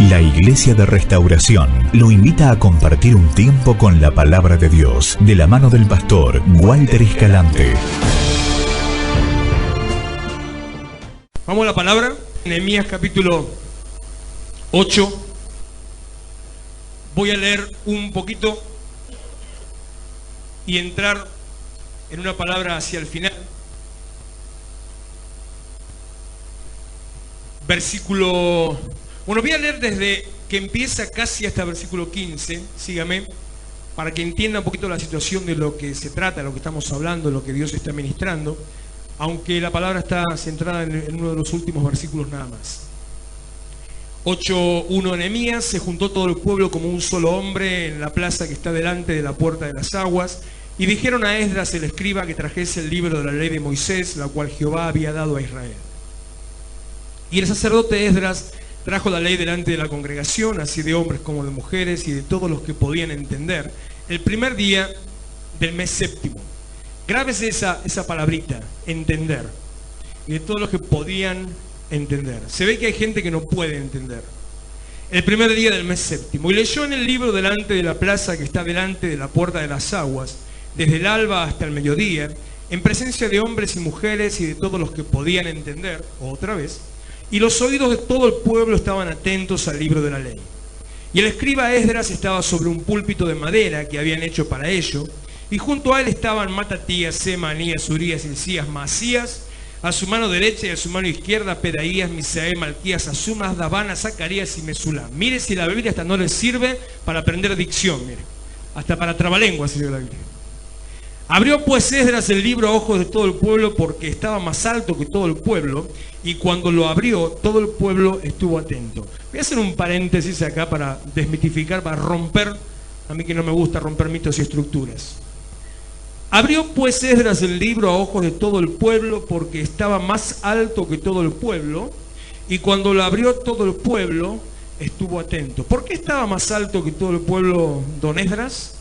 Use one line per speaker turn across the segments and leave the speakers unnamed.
La Iglesia de Restauración lo invita a compartir un tiempo con la Palabra de Dios, de la mano del pastor Walter Escalante.
Vamos a la palabra, Nehemías capítulo 8. Voy a leer un poquito y entrar en una palabra hacia el final. Voy a leer desde que empieza casi hasta versículo 15, sígame, para que entienda un poquito la situación de lo que se trata, lo que estamos hablando, lo que Dios está ministrando, aunque la palabra está centrada en uno de los últimos versículos nada más. 8:1. Nehemías: se juntó todo el pueblo como un solo hombre en la plaza que está delante de la puerta de las aguas, y dijeron a Esdras el escriba que trajese el libro de la ley de Moisés, la cual Jehová había dado a Israel. Y el sacerdote Esdras trajo la ley delante de la congregación, así de hombres como de mujeres y de todos los que podían entender, el primer día del mes séptimo. Grábese esa palabrita, entender. Y de todos los que podían entender. Se ve que hay gente que no puede entender. El primer día del mes séptimo. Y leyó en el libro delante de la plaza que está delante de la puerta de las aguas, desde el alba hasta el mediodía, en presencia de hombres y mujeres y de todos los que podían entender, otra vez. Y los oídos de todo el pueblo estaban atentos al libro de la ley. Y el escriba Esdras estaba sobre un púlpito de madera que habían hecho para ello, y junto a él estaban Matatías, Semanías, Urías, Hilcías, Maasías, a su mano derecha y a su mano izquierda Pedaías, Misael, Malquías, Azumas, Dabana, Zacarías y Mesulam. Mire si la Biblia hasta no le sirve para aprender dicción, mire. Hasta para trabalenguas sirve la Biblia. Abrió pues Esdras el libro a ojos de todo el pueblo, porque estaba más alto que todo el pueblo, y cuando lo abrió, todo el pueblo estuvo atento. Voy a hacer un paréntesis acá para desmitificar, para romper, a mí que no me gusta romper mitos y estructuras. Abrió pues Esdras el libro a ojos de todo el pueblo, porque estaba más alto que todo el pueblo, y cuando lo abrió todo el pueblo estuvo atento. ¿Por qué estaba más alto que todo el pueblo, don Esdras?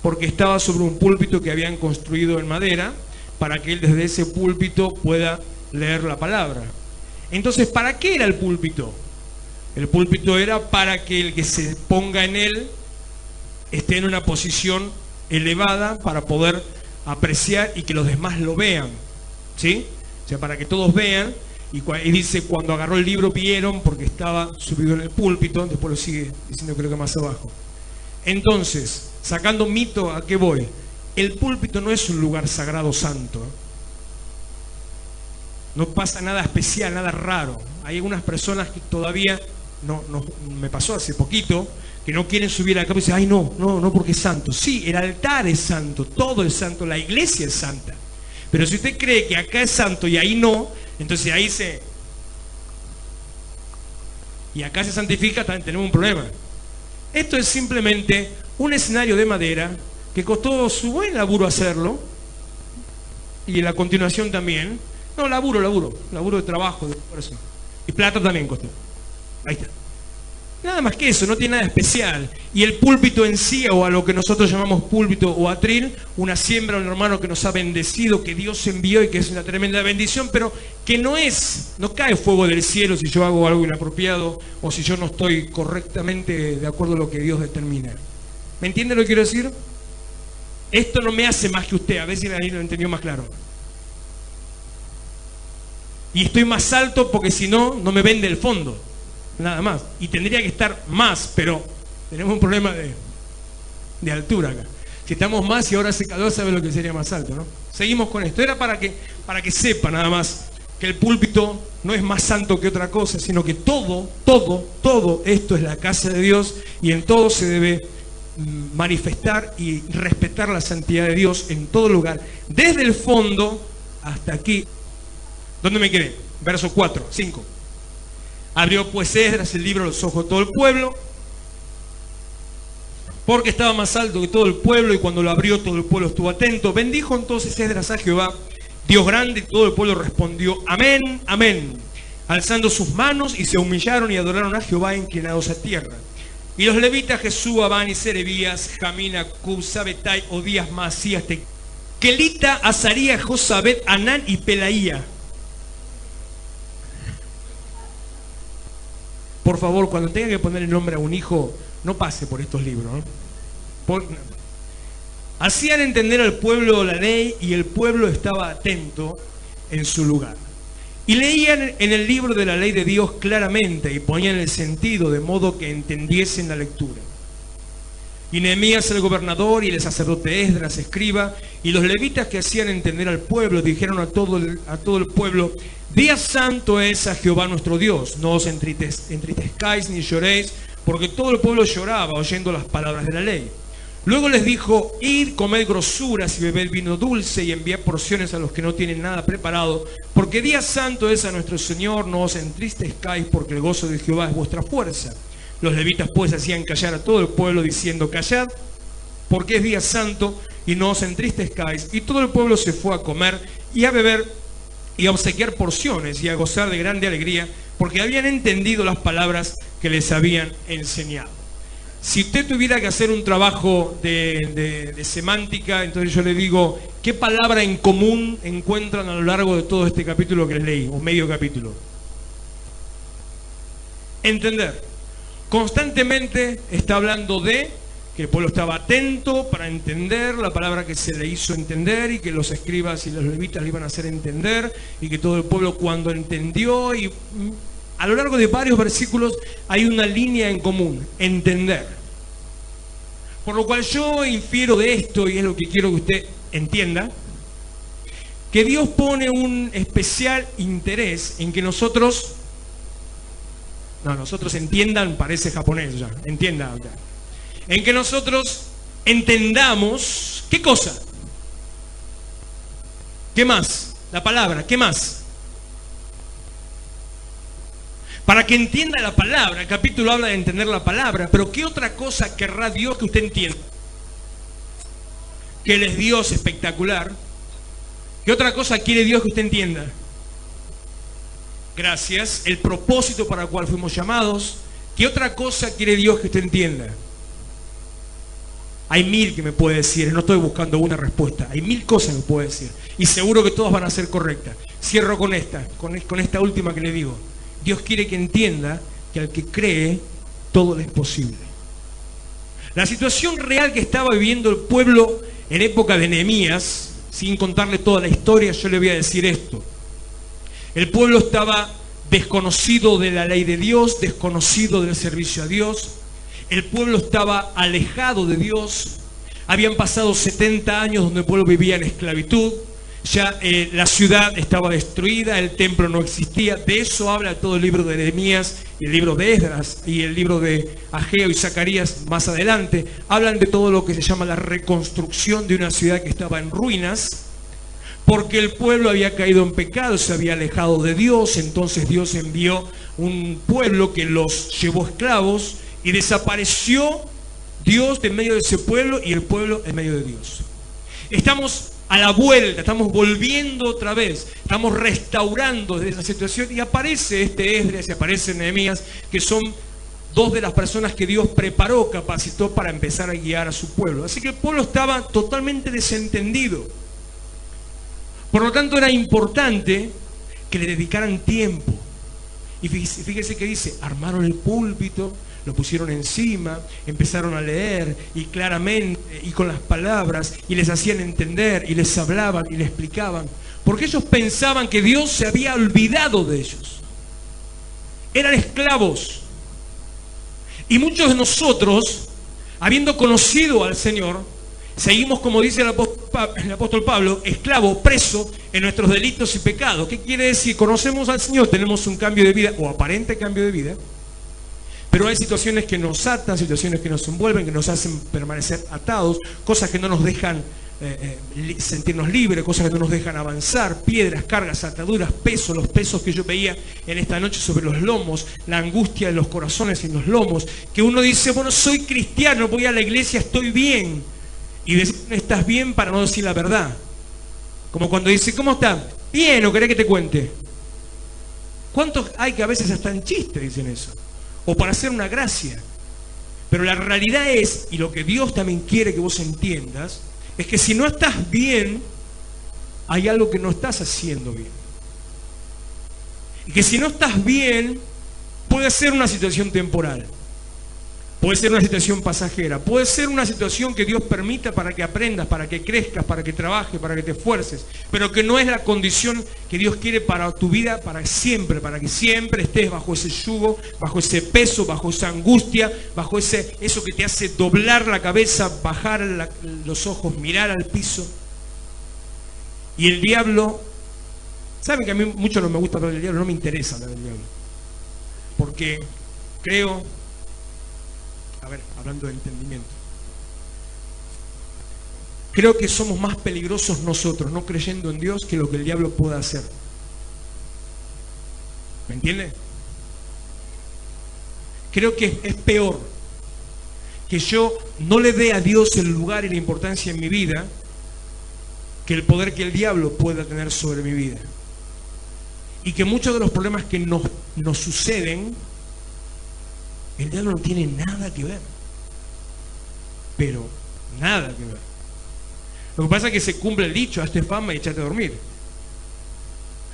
Porque estaba sobre un púlpito que habían construido en madera, para que él desde ese púlpito pueda leer la palabra. Entonces, ¿para qué era el púlpito? El púlpito era para que el que se ponga en él esté en una posición elevada para poder apreciar y que los demás lo vean, ¿sí? O sea, para que todos vean. Y dice, cuando agarró el libro vieron, porque estaba subido en el púlpito. Después lo sigue diciendo, creo que más abajo. Entonces, sacando mito, ¿a qué voy? El púlpito no es un lugar sagrado santo. No pasa nada especial, nada raro. Hay algunas personas que todavía, me pasó hace poquito, que no quieren subir acá y dicen, ay no, porque es santo. Sí, el altar es santo, todo es santo, la iglesia es santa. Pero si usted cree que acá es santo y ahí no, entonces ahí y acá se santifica, también tenemos un problema. Esto es simplemente un escenario de madera que costó su buen laburo hacerlo, y en la continuación también. No, laburo de trabajo, de esfuerzo. Y plata también costó. Ahí está. Nada más que eso, no tiene nada especial. Y el púlpito en sí, o a lo que nosotros llamamos púlpito o atril, una siembra, un hermano que nos ha bendecido, que Dios envió y que es una tremenda bendición, pero que no cae fuego del cielo si yo hago algo inapropiado o si yo no estoy correctamente de acuerdo a lo que Dios determina. ¿Me entiende lo que quiero decir? Esto no me hace más que usted, a ver si ahí lo entendió más claro. Y estoy más alto porque si no, no me vende el fondo. Nada más. Y tendría que estar más, pero tenemos un problema de altura acá. Si estamos más y ahora hace calor, sabe lo que sería más alto, ¿no? Seguimos con esto. Era para que sepa nada más que el púlpito no es más santo que otra cosa, sino que todo esto es la casa de Dios, y en todo se debe manifestar y respetar la santidad de Dios en todo lugar, desde el fondo hasta aquí. ¿Dónde me quedé? Verso 4, 5. Abrió pues Esdras el libro a los ojos de todo el pueblo, porque estaba más alto que todo el pueblo, y cuando lo abrió todo el pueblo estuvo atento. Bendijo entonces Esdras a Jehová, Dios grande, y todo el pueblo respondió, amén, amén, alzando sus manos, y se humillaron y adoraron a Jehová inclinados a tierra. Y los levitas Jesúa, Bani, Serebías, Jamina, Cub, Sabetai, Odías, Maasías, Kelita, Azarías, Josabet, Anán y Pelaía. por favor, cuando tenga que poner el nombre a un hijo, no pase por estos libros, ¿no? Hacían entender al pueblo la ley y el pueblo estaba atento en su lugar. Y leían en el libro de la ley de Dios claramente y ponían el sentido de modo que entendiesen la lectura. Y Nehemías el gobernador y el sacerdote Esdras escriba y los levitas que hacían entender al pueblo dijeron a todo el pueblo: día santo es a Jehová nuestro Dios, no os entristezcáis ni lloréis, porque todo el pueblo lloraba oyendo las palabras de la ley. Luego les dijo: id, comed grosuras y bebed vino dulce y enviad porciones a los que no tienen nada preparado, porque día santo es a nuestro Señor, no os entristezcáis, porque el gozo de Jehová es vuestra fuerza. Los levitas pues hacían callar a todo el pueblo diciendo: callad, porque es día santo y no os entristezcáis. Y todo el pueblo se fue a comer y a beber y a obsequiar porciones y a gozar de grande alegría, porque habían entendido las palabras que les habían enseñado. Si usted tuviera que hacer un trabajo de semántica, entonces yo le digo: ¿qué palabra en común encuentran a lo largo de todo este capítulo que les leí, o medio capítulo? Entender. Constantemente está hablando de que el pueblo estaba atento para entender la palabra que se le hizo entender, y que los escribas y los levitas le iban a hacer entender, y que todo el pueblo cuando entendió, y a lo largo de varios versículos hay una línea en común: entender. Por lo cual yo infiero de esto, y es lo que quiero que usted entienda, que Dios pone un especial interés en que nosotros entiendan, parece japonés ya, entienda ya. En que nosotros entendamos, ¿qué cosa? ¿Qué más? La palabra, ¿qué más? Para que entienda la palabra, el capítulo habla de entender la palabra, pero ¿qué otra cosa querrá Dios que usted entienda? Que Él es Dios espectacular. ¿Qué otra cosa quiere Dios que usted entienda? Gracias, el propósito para el cual fuimos llamados. ¿Qué otra cosa quiere Dios que usted entienda? Hay 1000 que me puede decir, no estoy buscando una respuesta, hay 1000 cosas que me puede decir, y seguro que todas van a ser correctas. Cierro con esta última que le digo. Dios quiere que entienda que al que cree, todo le es posible. La situación real que estaba viviendo el pueblo en época de Nehemías, sin contarle toda la historia, yo le voy a decir esto. El pueblo estaba desconocido de la ley de Dios, desconocido del servicio a Dios. El pueblo estaba alejado de Dios. Habían pasado 70 años donde el pueblo vivía en esclavitud. Ya la ciudad estaba destruida, el templo no existía. De eso habla todo el libro de Nehemías, el libro de Esdras y el libro de Ageo y Zacarías más adelante. Hablan de todo lo que se llama la reconstrucción de una ciudad que estaba en ruinas, porque el pueblo había caído en pecado, se había alejado de Dios. Entonces Dios envió un pueblo que los llevó esclavos y desapareció Dios de medio de ese pueblo y el pueblo en medio de Dios. Estamos a la vuelta, estamos volviendo otra vez, estamos restaurando desde esa situación, y aparece Esdras y aparece Nehemías, que son dos de las personas que Dios preparó, capacitó para empezar a guiar a su pueblo. Así que el pueblo estaba totalmente desentendido. Por lo tanto, era importante que le dedicaran tiempo. Y fíjese que dice: armaron el púlpito, lo pusieron encima, empezaron a leer, y claramente, y con las palabras, y les hacían entender, y les hablaban, y les explicaban. Porque ellos pensaban que Dios se había olvidado de ellos. Eran esclavos. Y muchos de nosotros, habiendo conocido al Señor, seguimos, como dice el apóstol Pablo, esclavo, preso en nuestros delitos y pecados. ¿Qué quiere decir? Conocemos al Señor, tenemos un cambio de vida, o aparente cambio de vida, pero hay situaciones que nos atan, situaciones que nos envuelven, que nos hacen permanecer atados, cosas que no nos dejan sentirnos libres, cosas que no nos dejan avanzar, piedras, cargas, ataduras, pesos, los pesos que yo veía en esta noche sobre los lomos, la angustia de los corazones en los lomos, que uno dice: bueno, soy cristiano, voy a la iglesia, estoy bien. Y decir estás bien para no decir la verdad. Como cuando dice: ¿cómo está? Bien, ¿o querés que te cuente? ¿Cuántos hay que a veces hasta en chiste dicen eso? O para hacer una gracia. Pero la realidad es, y lo que Dios también quiere que vos entiendas, es que si no estás bien, hay algo que no estás haciendo bien. Y que si no estás bien, Puede ser una situación temporal, puede ser una situación pasajera, puede ser una situación que Dios permita para que aprendas, para que crezcas, para que trabajes, para que te esfuerces, pero que no es la condición que Dios quiere para tu vida, para que siempre estés bajo ese yugo, bajo ese peso, bajo esa angustia, bajo eso que te hace doblar la cabeza, bajar los ojos, mirar al piso. Y el diablo, saben que a mí mucho no me gusta hablar del diablo, no me interesa hablar del diablo, porque creo, hablando de entendimiento, creo que somos más peligrosos nosotros no creyendo en Dios que lo que el diablo pueda hacer. ¿Me entiende? Creo que es peor que yo no le dé a Dios el lugar y la importancia en mi vida que el poder que el diablo pueda tener sobre mi vida. Y que muchos de los problemas que nos suceden, el diablo no tiene nada que ver. Pero nada que ver. Lo que pasa es que se cumple el dicho, hazte fama y échate a dormir.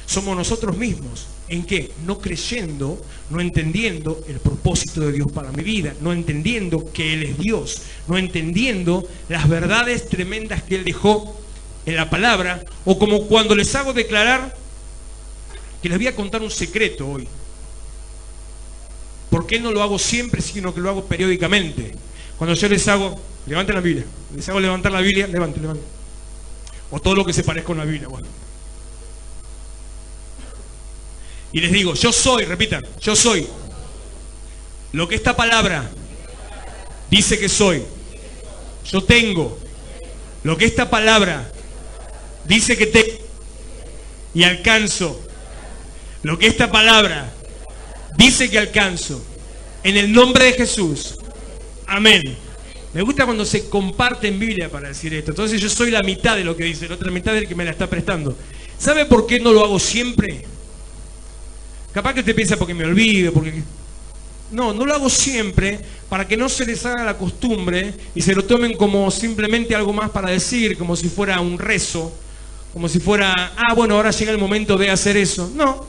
Somos nosotros mismos. ¿En qué? No creyendo, no entendiendo el propósito de Dios para mi vida, no entendiendo que Él es Dios, no entendiendo las verdades tremendas que Él dejó en la palabra, o como cuando les hago declarar que les voy a contar un secreto hoy. ¿Por qué no lo hago siempre, sino que lo hago periódicamente? Cuando yo les hago, levanten la Biblia, les hago levantar la Biblia, levanten. O todo lo que se parezca a una Biblia, bueno. Y les digo, yo soy, repitan, yo soy lo que esta palabra dice que soy. Yo tengo lo que esta palabra dice que tengo. Y alcanzo lo que esta palabra dice que alcanzo. En el nombre de Jesús. Amén. Me gusta cuando se comparte en Biblia para decir esto. Entonces yo soy la mitad de lo que dice, la otra mitad del que me la está prestando. ¿Sabe por qué no lo hago siempre? Capaz que usted piensa porque me olvido, porque... No lo hago siempre para que no se les haga la costumbre y se lo tomen como simplemente algo más para decir, como si fuera un rezo, como si fuera, bueno, ahora llega el momento de hacer eso. No.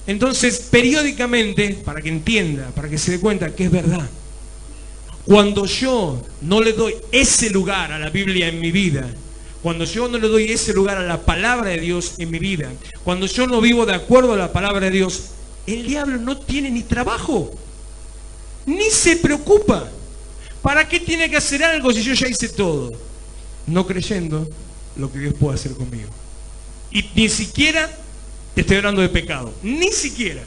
Entonces, periódicamente, para que entienda, para que se dé cuenta que es verdad, cuando yo no le doy ese lugar a la Biblia en mi vida, cuando yo no le doy ese lugar a la palabra de Dios en mi vida, cuando yo no vivo de acuerdo a la palabra de Dios, el diablo no tiene ni trabajo, ni se preocupa. ¿Para qué tiene que hacer algo si yo ya hice todo? No creyendo lo que Dios puede hacer conmigo. Y ni siquiera te estoy hablando de pecado, ni siquiera.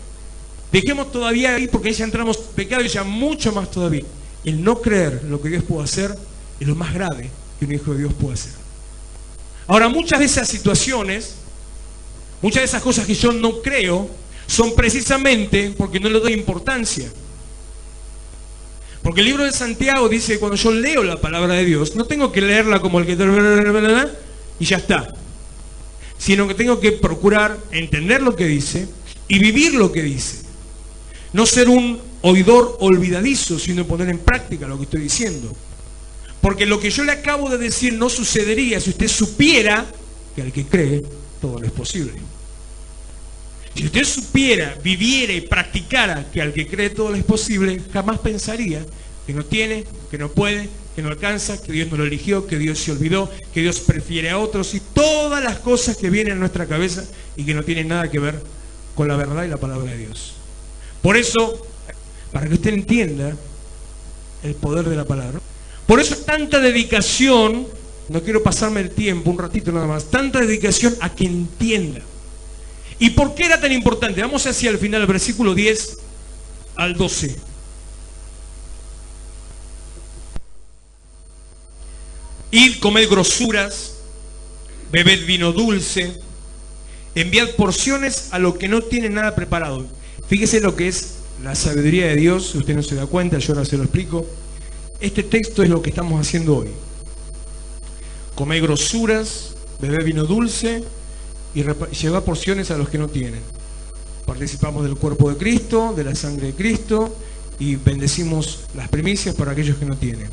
Dejemos todavía ahí porque ya entramos en pecado y ya mucho más todavía. El no creer lo que Dios puede hacer es lo más grave que un hijo de Dios puede hacer. Ahora, muchas de esas situaciones, muchas de esas cosas que yo no creo, son precisamente porque no le doy importancia. Porque el libro de Santiago dice que cuando yo leo la palabra de Dios, no tengo que leerla como el que... y ya está. Sino que tengo que procurar entender lo que dice y vivir lo que dice. No ser un oidor olvidadizo, sino poner en práctica lo que estoy diciendo. Porque lo que yo le acabo de decir no sucedería si usted supiera que al que cree todo le es posible. Si usted supiera, viviera y practicara que al que cree todo le es posible, jamás pensaría que no tiene, que no puede, que no alcanza, que Dios no lo eligió, que Dios se olvidó, que Dios prefiere a otros y todas las cosas que vienen a nuestra cabeza y que no tienen nada que ver con la verdad y la palabra de Dios. Por eso, para que usted entienda el poder de la palabra, por eso tanta dedicación, no quiero pasarme el tiempo, un ratito nada más, tanta dedicación a que entienda. ¿Y por qué era tan importante? Vamos hacia el final, el versículo 10 al 12. Id, comed grosuras, bebed vino dulce, enviad porciones a los que no tienen nada preparado. Fíjese lo que es la sabiduría de Dios, si usted no se da cuenta, yo ahora se lo explico. Este texto es lo que estamos haciendo hoy. Comed grosuras, bebed vino dulce y llevad porciones a los que no tienen. Participamos del cuerpo de Cristo, de la sangre de Cristo y bendecimos las primicias para aquellos que no tienen.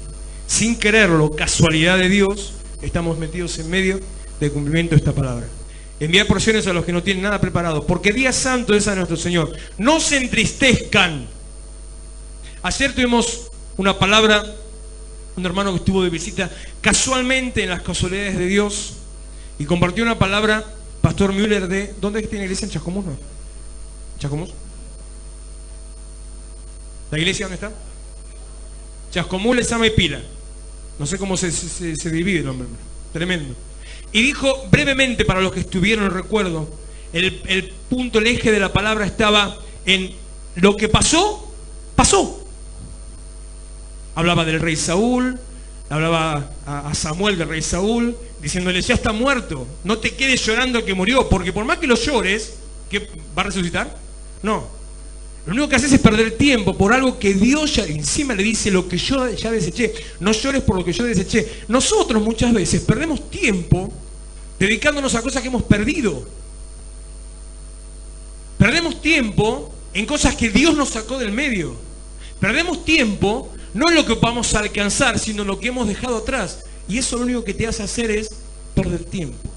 Sin quererlo, casualidad de Dios, estamos metidos en medio del cumplimiento de esta palabra. enviar porciones a los que no tienen nada preparado, porque día santo es a nuestro Señor. No se entristezcan. Ayer tuvimos una palabra, un hermano que estuvo de visita casualmente en las casualidades de Dios y compartió una palabra, Pastor Müller, de... ¿Dónde es que tiene iglesia? ¿En Chascomús? ¿No? ¿Chascomús? ¿La iglesia dónde está? Chascomús, Lezama y Pila. No sé cómo se divide el hombre. Tremendo. Y dijo brevemente, para los que estuvieron, recuerdo, el punto, el eje de la palabra estaba en lo que pasó, pasó. Hablaba del rey Saúl, hablaba a Samuel del rey Saúl, diciéndole, ya está muerto, no te quedes llorando que murió, porque por más que lo llores, ¿qué, va a resucitar? No. Lo único que haces es perder tiempo por algo que Dios ya encima le dice, lo que yo ya deseché. No llores por lo que yo deseché. Nosotros muchas veces perdemos tiempo dedicándonos a cosas que hemos perdido. Perdemos tiempo en cosas que Dios nos sacó del medio. Perdemos tiempo no en lo que vamos a alcanzar, sino en lo que hemos dejado atrás. Y eso lo único que te hace hacer es perder tiempo.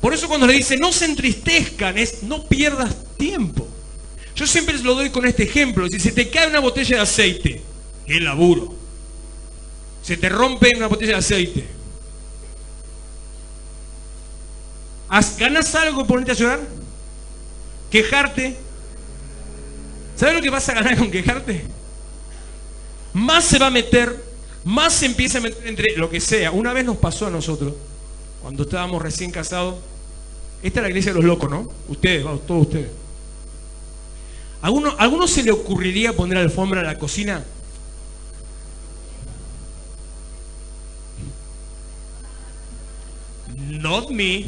Por eso cuando le dice no se entristezcan, es no pierdas tiempo. Yo siempre les lo doy con este ejemplo. Si se te cae una botella de aceite, qué laburo. Se te rompe una botella de aceite. ¿Ganas algo por ponerte a llorar? ¿Quejarte? ¿Sabes lo que vas a ganar con quejarte? Más se va a meter, más se empieza a meter entre lo que sea. Una vez nos pasó a nosotros, cuando estábamos recién casados. Esta es la iglesia de los locos, ¿no? Ustedes, vamos, todos ustedes. ¿A alguno se le ocurriría poner alfombra en la cocina? Not me.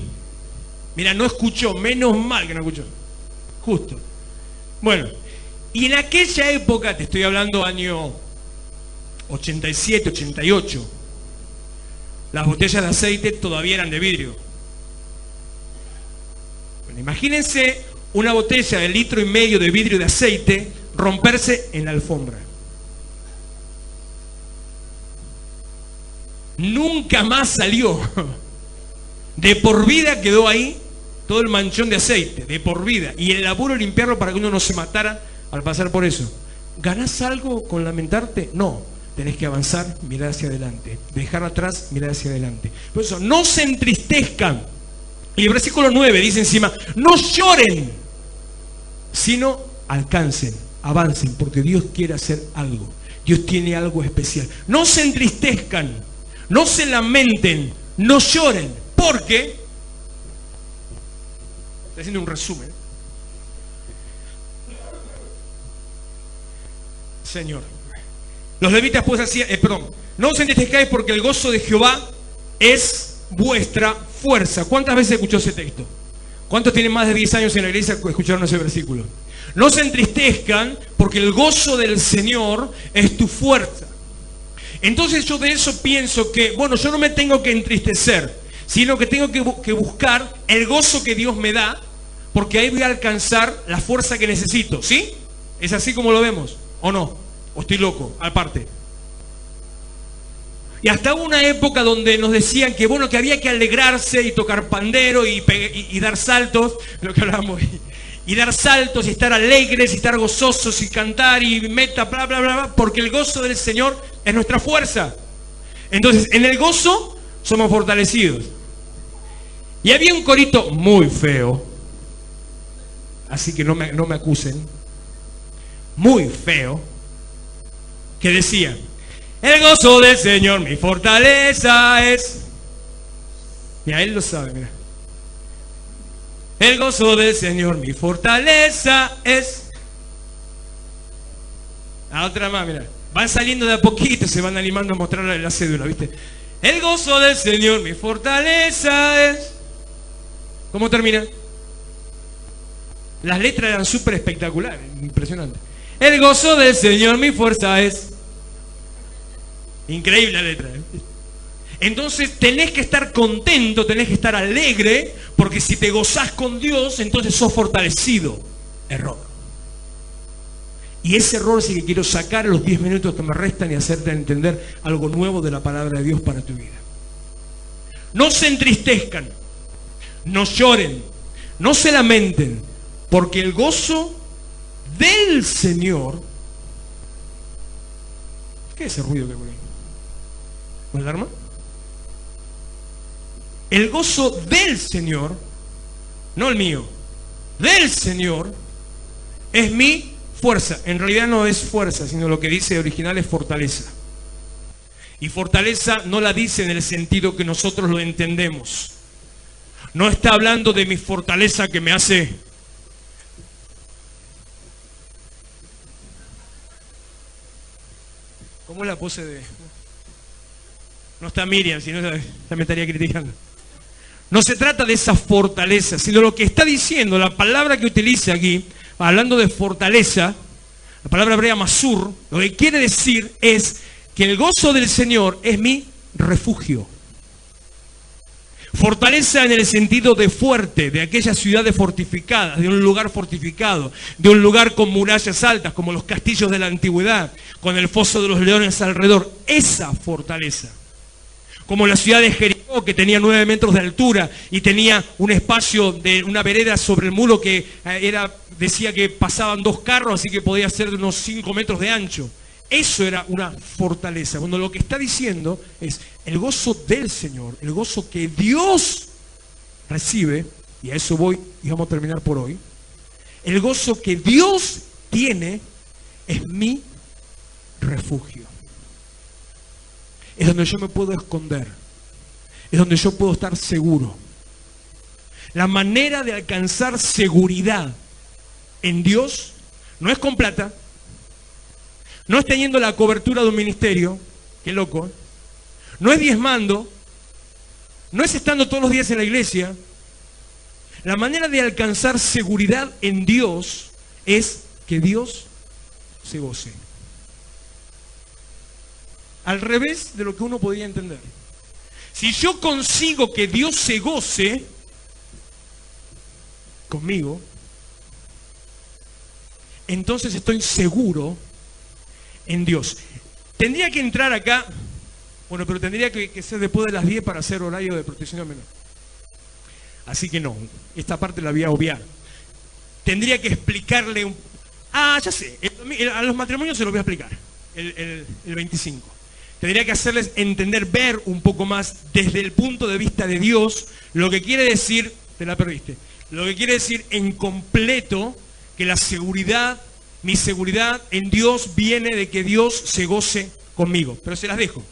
Mira, no escuchó, menos mal que no escuchó. Justo. Bueno, y en aquella época, te estoy hablando año 87, 88, las botellas de aceite todavía eran de vidrio. Bueno, imagínense una botella de 1,5 litros de vidrio de aceite romperse en la alfombra. Nunca más salió. De por vida quedó ahí todo el manchón de aceite, de por vida. Y el laburo limpiarlo para que uno no se matara al pasar por eso. ¿Ganás algo con lamentarte? No. Tenés que avanzar, mirar hacia adelante. Dejar atrás, mirar hacia adelante. Por eso, no se entristezcan. Y el versículo 9 dice encima, no lloren, sino alcancen, avancen, porque Dios quiere hacer algo. Dios tiene algo especial. No se entristezcan, no se lamenten, no lloren, porque, estoy haciendo un resumen. Señor, los levitas pues hacían, no os entristezcáis porque el gozo de Jehová es vuestra fuerza. ¿Cuántas veces escuchó ese texto? ¿Cuántos tienen más de 10 años en la iglesia que escucharon ese versículo? No se entristezcan porque el gozo del Señor es tu fuerza. Entonces yo de eso pienso que, bueno, yo no me tengo que entristecer, sino que tengo que buscar el gozo que Dios me da, porque ahí voy a alcanzar la fuerza que necesito. ¿Sí? ¿Es así como lo vemos? ¿O no? ¿O estoy loco? Aparte. Y hasta una época donde nos decían que bueno, que había que alegrarse y tocar pandero y dar saltos, lo que hablábamos, y dar saltos y estar alegres y estar gozosos y cantar y meta, bla, bla, bla, bla, porque el gozo del Señor es nuestra fuerza. Entonces, en el gozo somos fortalecidos. Y había un corito muy feo, así que no me acusen, muy feo, que decía: el gozo del Señor mi fortaleza es. Mira, él lo sabe, mira. El gozo del Señor mi fortaleza es. A otra más, mira. Van saliendo de a poquito, se van animando a mostrar la cédula, ¿viste? El gozo del Señor mi fortaleza es. ¿Cómo termina? Las letras eran súper espectaculares, impresionante. El gozo del Señor mi fuerza es. Increíble la letra. Entonces tenés que estar contento, tenés que estar alegre, porque si te gozás con Dios, entonces sos fortalecido. Error. Y ese error es el que quiero sacar en los 10 minutos que me restan y hacerte entender algo nuevo de la palabra de Dios para tu vida. No se entristezcan, no lloren, no se lamenten, porque el gozo del Señor... ¿Qué es ese ruido que hay por ahí? ¿Una alarma? El gozo del Señor, no el mío, del Señor, es mi fuerza. En realidad no es fuerza, sino lo que dice original es fortaleza. Y fortaleza no la dice en el sentido que nosotros lo entendemos. No está hablando de mi fortaleza que me hace... ¿Cómo es la pose de...? No está Miriam, si no ya me estaría criticando. No se trata de esa fortaleza, sino lo que está diciendo, la palabra que utiliza aquí, hablando de fortaleza, la palabra hebrea masur, lo que quiere decir es que el gozo del Señor es mi refugio. Fortaleza en el sentido de fuerte, de aquellas ciudades fortificadas, de un lugar fortificado, de un lugar con murallas altas, como los castillos de la antigüedad, con el foso de los leones alrededor. Esa fortaleza. Como la ciudad de Jericó, que tenía 9 metros de altura y tenía un espacio de una vereda sobre el muro que decía que pasaban 2 carros, así que podía ser de unos 5 metros de ancho. Eso era una fortaleza. Cuando lo que está diciendo es el gozo del Señor, el gozo que Dios recibe, y a eso voy y vamos a terminar por hoy. El gozo que Dios tiene es mi refugio. Es donde yo me puedo esconder. Es donde yo puedo estar seguro. La manera de alcanzar seguridad en Dios no es con plata, no es teniendo la cobertura de un ministerio, qué loco, no es diezmando, no es estando todos los días en la iglesia. La manera de alcanzar seguridad en Dios es que Dios se goce. Al revés de lo que uno podría entender. Si yo consigo que Dios se goce conmigo, entonces estoy seguro en Dios. Tendría que entrar acá, bueno, pero tendría que ser después de las 10 para hacer horario de protección al menor. Así que no, esta parte la voy a obviar. Tendría que explicarle ya sé, a los matrimonios se los voy a explicar, el 25. Tendría que hacerles entender, ver un poco más desde el punto de vista de Dios, lo que quiere decir, te la perdiste, lo que quiere decir en completo que la seguridad, mi seguridad en Dios viene de que Dios se goce conmigo. Pero se las dejo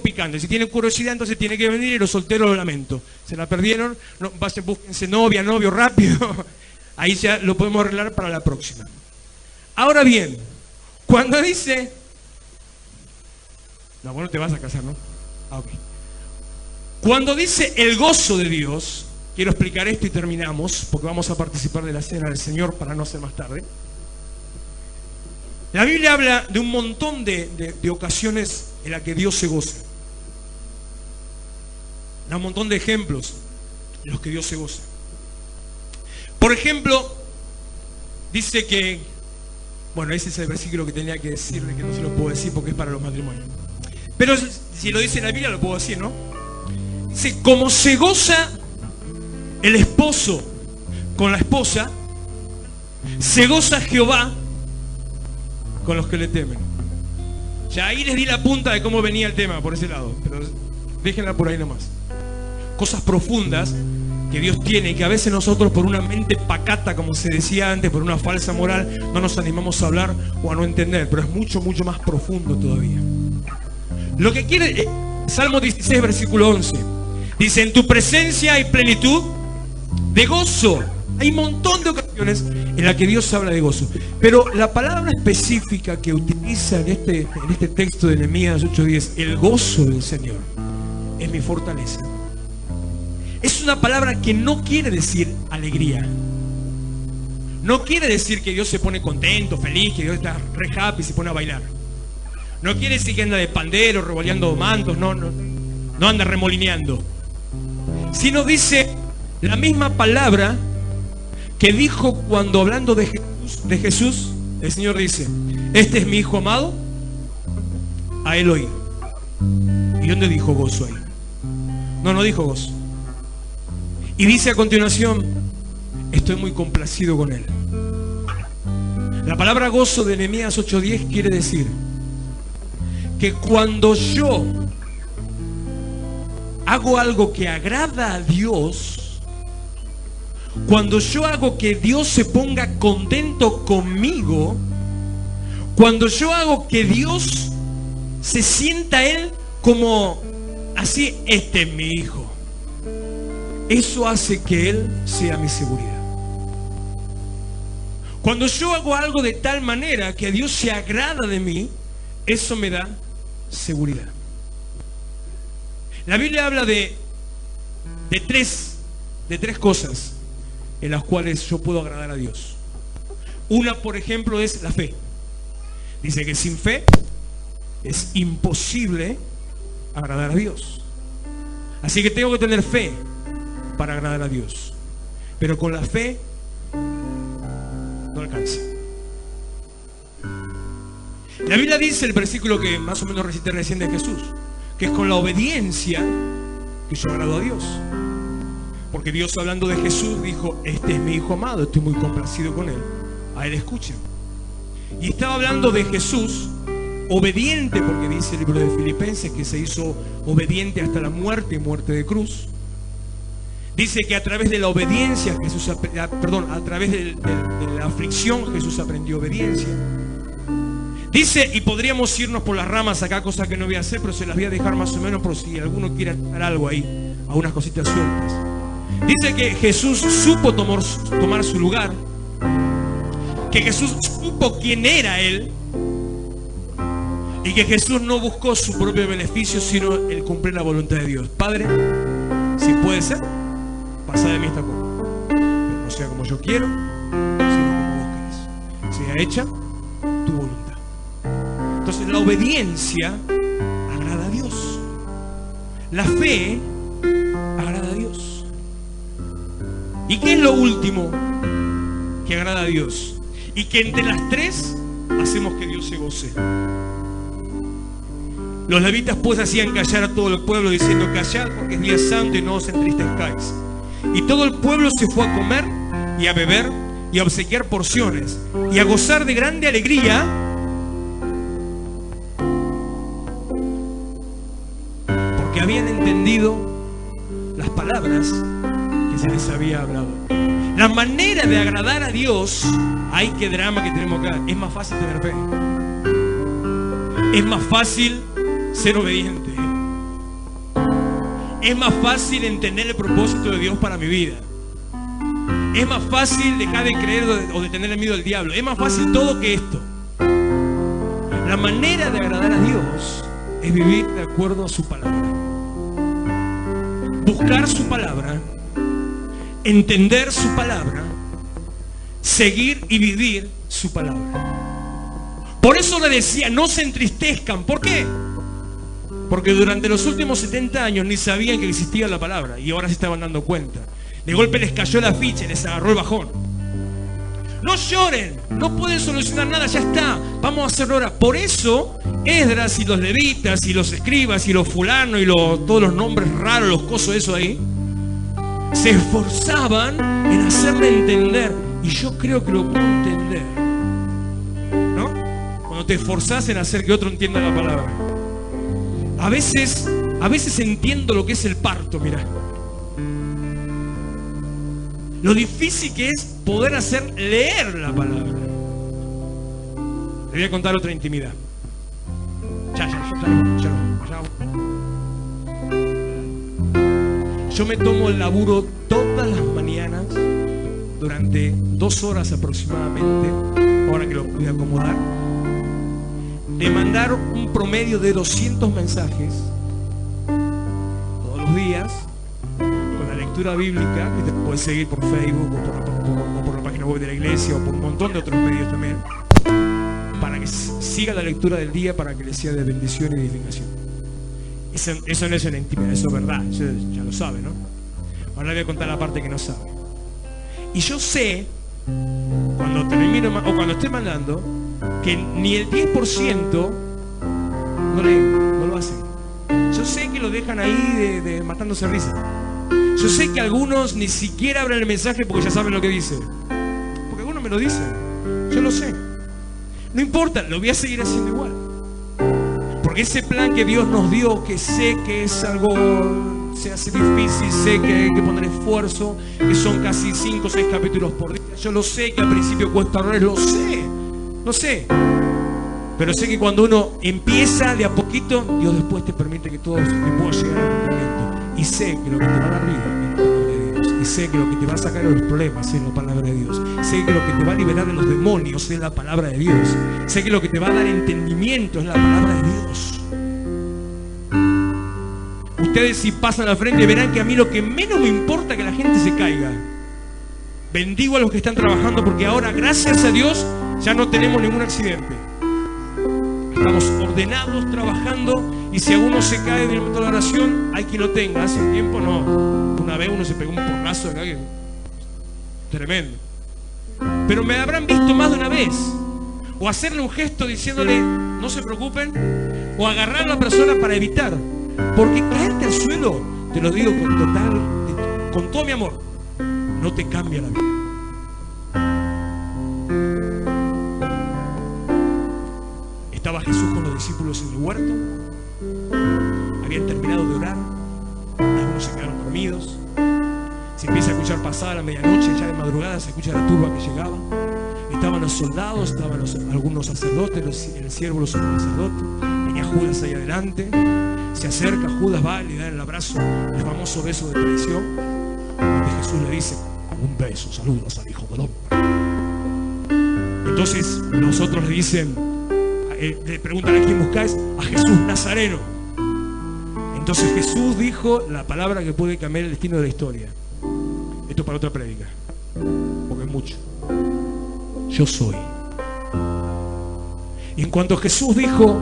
picando. Y si tienen curiosidad, entonces tiene que venir y los solteros lo lamento. Se la perdieron, no, búsquense novio rápido. Ahí ya lo podemos arreglar para la próxima. Ahora bien, cuando dice... No, bueno, te vas a casar, ¿no? Ok. Cuando dice el gozo de Dios, quiero explicar esto y terminamos, porque vamos a participar de la cena del Señor para no ser más tarde. La Biblia habla de un montón de ocasiones en las que Dios se goza. Da un montón de ejemplos en los que Dios se goza. Por ejemplo, dice que... Bueno, ese es el versículo que tenía que decirle, que no se lo puedo decir porque es para los matrimonios. Pero si lo dice la Biblia lo puedo decir, ¿no? Dice, como se goza el esposo con la esposa, se goza Jehová con los que le temen. Ya ahí les di la punta de cómo venía el tema por ese lado, pero déjenla por ahí nomás. Cosas profundas que Dios tiene y que a veces nosotros por una mente pacata, como se decía antes, por una falsa moral, no nos animamos a hablar o a no entender, pero es mucho, mucho más profundo todavía. Lo que quiere, Salmo 16, versículo 11, dice, en tu presencia hay plenitud de gozo. Hay un montón de ocasiones en las que Dios habla de gozo. Pero la palabra específica que utiliza en este texto de Nehemías 8:10, el gozo del Señor, es mi fortaleza. Es una palabra que no quiere decir alegría. No quiere decir que Dios se pone contento, feliz, que Dios está re happy y se pone a bailar. No quiere decir que anda de pandero, revoleando mantos, no anda remolineando. Sino dice la misma palabra que dijo cuando hablando de Jesús, el Señor dice, este es mi Hijo amado, a él oí. ¿Y dónde dijo gozo ahí? No dijo gozo. Y dice a continuación, estoy muy complacido con él. La palabra gozo de Nehemías 8:10 quiere decir que cuando yo hago algo que agrada a Dios, cuando yo hago que Dios se ponga contento conmigo, cuando yo hago que Dios se sienta Él como así, este es mi hijo, eso hace que Él sea mi seguridad. Cuando yo hago algo de tal manera que Dios se agrada de mí, eso me da seguridad. La Biblia habla de tres cosas en las cuales yo puedo agradar a Dios. Una, por ejemplo, es la fe. Dice que sin fe es imposible agradar a Dios. Así que tengo que tener fe para agradar a Dios. Pero con la fe no alcanza. La Biblia dice, el versículo que más o menos recité recién de Jesús, que es con la obediencia que yo agrado a Dios. Porque Dios, hablando de Jesús, dijo, este es mi hijo amado, estoy muy complacido con él, a él escuchen. Y estaba hablando de Jesús obediente, porque dice el libro de Filipenses que se hizo obediente hasta la muerte y muerte de cruz. Dice que a través de la obediencia Jesús, a través de la aflicción Jesús aprendió obediencia. Dice, y podríamos irnos por las ramas acá, cosas que no voy a hacer, pero se las voy a dejar más o menos por si alguno quiere dar algo ahí, a unas cositas sueltas. Dice que Jesús supo tomar su lugar, que Jesús supo quién era Él, y que Jesús no buscó su propio beneficio, sino el cumplir la voluntad de Dios. Padre, si puede ser, pasa de mí esta copa, pero no sea como yo quiero, sino como vos querés. Sea hecha tu voluntad. Entonces la obediencia agrada a Dios. La fe agrada a Dios. ¿Y qué es lo último que agrada a Dios? Y que entre las tres hacemos que Dios se goce. Los levitas pues hacían callar a todo el pueblo diciendo, callad porque es día santo y no os entristezcáis. Y todo el pueblo se fue a comer y a beber y a obsequiar porciones y a gozar de grande alegría, porque habían entendido las palabras que se les había hablado. La manera de agradar a Dios, ay, qué drama que tenemos acá, es más fácil tener fe. Es más fácil ser obediente. Es más fácil entender el propósito de Dios para mi vida. Es más fácil dejar de creer o de tener miedo al diablo. Es más fácil todo que esto. La manera de agradar a Dios es vivir de acuerdo a su palabra. Buscar su palabra, entender su palabra, seguir y vivir su palabra. Por eso le decía, no se entristezcan. ¿Por qué? Porque durante los últimos 70 años ni sabían que existía la palabra y ahora se estaban dando cuenta. De golpe les cayó la ficha y les agarró el bajón. No lloren, no pueden solucionar nada, ya está, vamos a hacerlo ahora. Por eso Esdras y los levitas y los escribas y los fulanos y todos los nombres raros, los cosos eso ahí, se esforzaban en hacerle entender. Y yo creo que lo puedo entender, ¿no? Cuando te esforzás en hacer que otro entienda la palabra. A veces entiendo lo que es el parto, mirá. Lo difícil que es poder hacer leer la palabra. Le voy a contar otra intimidad. Ya. Yo me tomo el laburo todas las mañanas durante 2 horas aproximadamente, ahora que lo pude acomodar, de mandar un promedio de 200 mensajes todos los días con la lectura bíblica, que te puedes seguir por Facebook o por la página web de la iglesia o por un montón de otros medios también, para que siga la lectura del día, para que le sea de bendición y edificación. Eso no es una intimidad, eso es verdad, eso ya lo sabe, ¿no? Ahora le voy a contar la parte que no sabe. Y yo sé, cuando termino o cuando estoy mandando, que ni el 10% no lo hacen. Yo sé que lo dejan ahí de matándose risa. Yo sé que algunos ni siquiera abren el mensaje porque ya saben lo que dice. Porque algunos me lo dicen. Yo lo sé. No importa, lo voy a seguir haciendo igual. Porque ese plan que Dios nos dio, que sé que es algo, se hace difícil, sé que hay que poner esfuerzo, que son casi 5 o 6 capítulos por día. Yo lo sé que al principio cuesta horrores, lo sé. Pero sé que cuando uno empieza de a poquito, Dios después te permite que todo te pueda llegar al cumplimiento. Y sé que lo que te va a dar vida es la palabra de Dios. Y sé que lo que te va a sacar de los problemas es la palabra de Dios. Sé que lo que te va a liberar de los demonios es la palabra de Dios. Sé que lo que te va a dar entendimiento es la palabra de Dios. Ustedes, si pasan al frente, verán que a mí lo que menos me importa es que la gente se caiga. Bendigo a los que están trabajando porque ahora, gracias a Dios, ya no tenemos ningún accidente. Estamos ordenados, trabajando, y si alguno se cae en el momento de la oración, hay quien lo tenga. Hace un tiempo no. Una vez uno se pegó un porrazo acá que... tremendo. Pero me habrán visto más de una vez. O hacerle un gesto diciéndole, no se preocupen, o agarrar a la persona para evitar. Porque caerte al suelo, te lo digo con todo mi amor, no te cambia la vida. Estaba Jesús con los discípulos en el huerto. Habían terminado de orar. Algunos se quedaron dormidos. Se empieza a escuchar pasada la medianoche, ya de madrugada se escucha la turba que llegaba. Estaban los soldados, estaban algunos sacerdotes, el siervo de los sacerdotes. Venía Judas ahí adelante. Se acerca, Judas va, le da el abrazo, el famoso beso de traición. Y Jesús le dice, un beso, saludos al Hijo del Hombre. Entonces los otros le dicen, le preguntan a quién buscáis, a Jesús Nazareno. Entonces Jesús dijo la palabra que puede cambiar el destino de la historia. Esto es para otra prédica, porque es mucho. Yo soy. Y en cuanto Jesús dijo,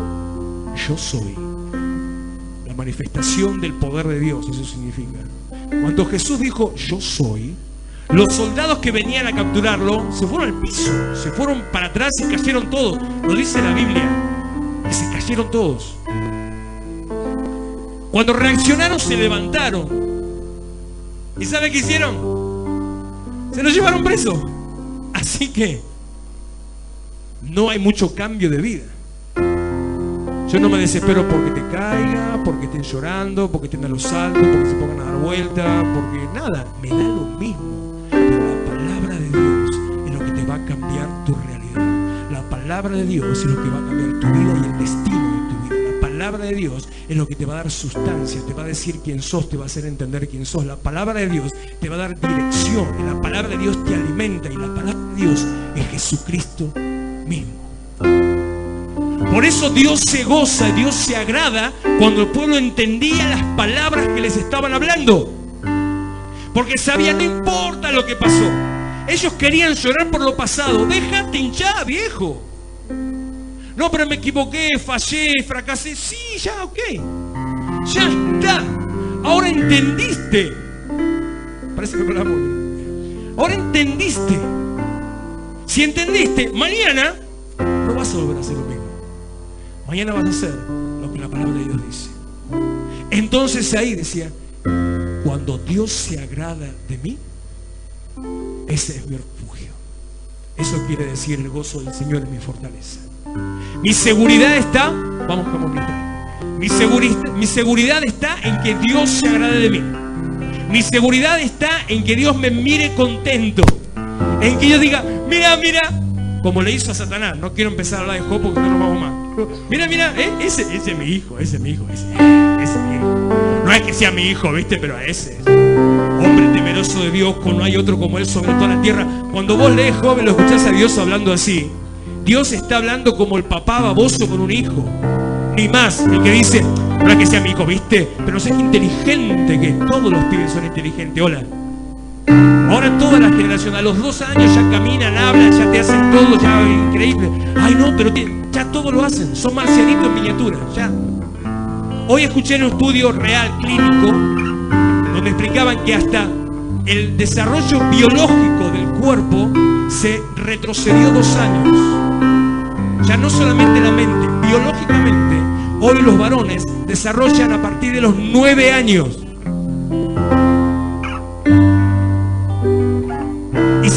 yo soy, la manifestación del poder de Dios, eso significa. Cuando Jesús dijo, yo soy, los soldados que venían a capturarlo se fueron al piso, se fueron para atrás y cayeron todos. Lo dice la Biblia, que se cayeron todos. Cuando reaccionaron se levantaron. ¿Y sabe qué hicieron? Se lo llevaron preso. Así que no hay mucho cambio de vida. Yo no me desespero porque te caiga, porque estén llorando, porque estén a los saltos, porque se pongan a dar vuelta, porque nada, me da lo mismo. Pero la palabra de Dios es lo que te va a cambiar tu realidad. La palabra de Dios es lo que va a cambiar tu vida y el destino de tu vida. La palabra de Dios es lo que te va a dar sustancia, te va a decir quién sos, te va a hacer entender quién sos. La palabra de Dios te va a dar dirección, y la palabra de Dios te alimenta, y la palabra de Dios es Jesucristo mismo. Por eso Dios se goza y Dios se agrada cuando el pueblo entendía las palabras que les estaban hablando. Porque sabían, no importa lo que pasó. Ellos querían llorar por lo pasado. Déjate hinchar, viejo. No, pero me equivoqué, fallé, fracasé. Sí, ya, ok. Ya está. Ahora entendiste. Parece que hablamos. Ahora entendiste. Si entendiste, mañana no vas a volver a hacer lo mismo. Mañana vas a hacer lo que la palabra de Dios dice. Entonces ahí decía, cuando Dios se agrada de mí, ese es mi refugio. Eso quiere decir, el gozo del Señor es mi fortaleza. Mi seguridad está, vamos a completar. Mi seguridad está en que Dios se agrade de mí. Mi seguridad está en que Dios me mire contento. En que yo diga, mira, mira, como le hizo a Satanás. No quiero empezar a hablar de Job porque no nos vamos más. Mira, mira, ese es mi hijo, ese es mi hijo, ese es mi hijo. No es que sea mi hijo, ¿viste? Pero ese es hombre temeroso de Dios, como no hay otro como él sobre toda la tierra. Cuando vos lees Job y lo escuchás a Dios hablando así, Dios está hablando como el papá baboso con un hijo. Ni más, el que dice, no es que sea mi hijo, ¿viste? Pero no sé, es inteligente, que todos los pibes son inteligentes. Hola. Ahora toda la generación, a los 2 años ya caminan, hablan, ya te hacen todo, ya increíble. Ay no, pero ya todo lo hacen, son marcianitos en miniatura, ya. Hoy escuché en un estudio real, clínico, donde explicaban que hasta el desarrollo biológico del cuerpo se retrocedió 2 años. Ya no solamente la mente, biológicamente, hoy los varones desarrollan a partir de los 9 años.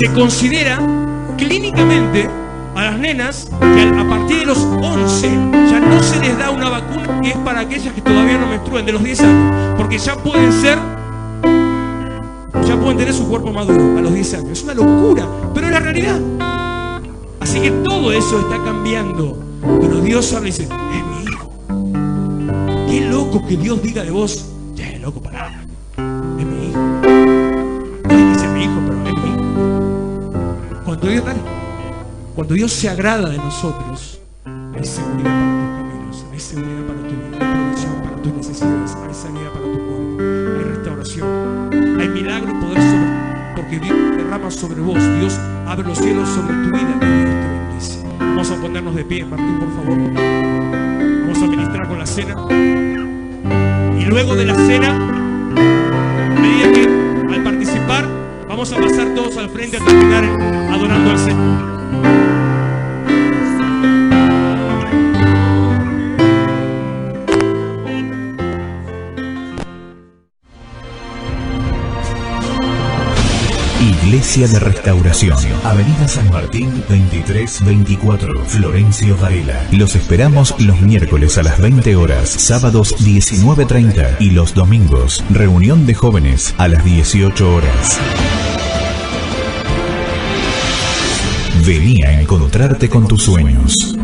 Se considera clínicamente a las nenas que a partir de los 11 ya no se les da una vacuna que es para aquellas que todavía no menstruen, de los 10 años, porque ya pueden tener su cuerpo maduro a los 10 años. Es una locura, pero es la realidad. Así que todo eso está cambiando. Pero Dios habla y dice, es mi hijo. Qué loco que Dios diga de vos, loco, pará, es mi hijo. No es que sea mi hijo, pero es mi hijo. Cuando Dios se agrada de nosotros, hay seguridad para tus caminos, hay seguridad para tu vida, hay provisión para tus necesidades, hay sanidad para tu cuerpo, hay restauración, hay milagro y poder porque Dios derrama sobre vos, Dios abre los cielos sobre tu vida y Dios te bendice. Vamos a ponernos de pie, Martín, por favor. Vamos a ministrar con la cena. Y luego de la cena, a medida que al participar, vamos a pasar todos al frente a terminar adorando al Señor.
Iglesia de Restauración, Avenida San Martín 2324, Florencio Varela. Los esperamos los miércoles a las 20 horas, sábados 19:30 y los domingos, reunión de jóvenes a las 18 horas. Vení a encontrarte con tus sueños.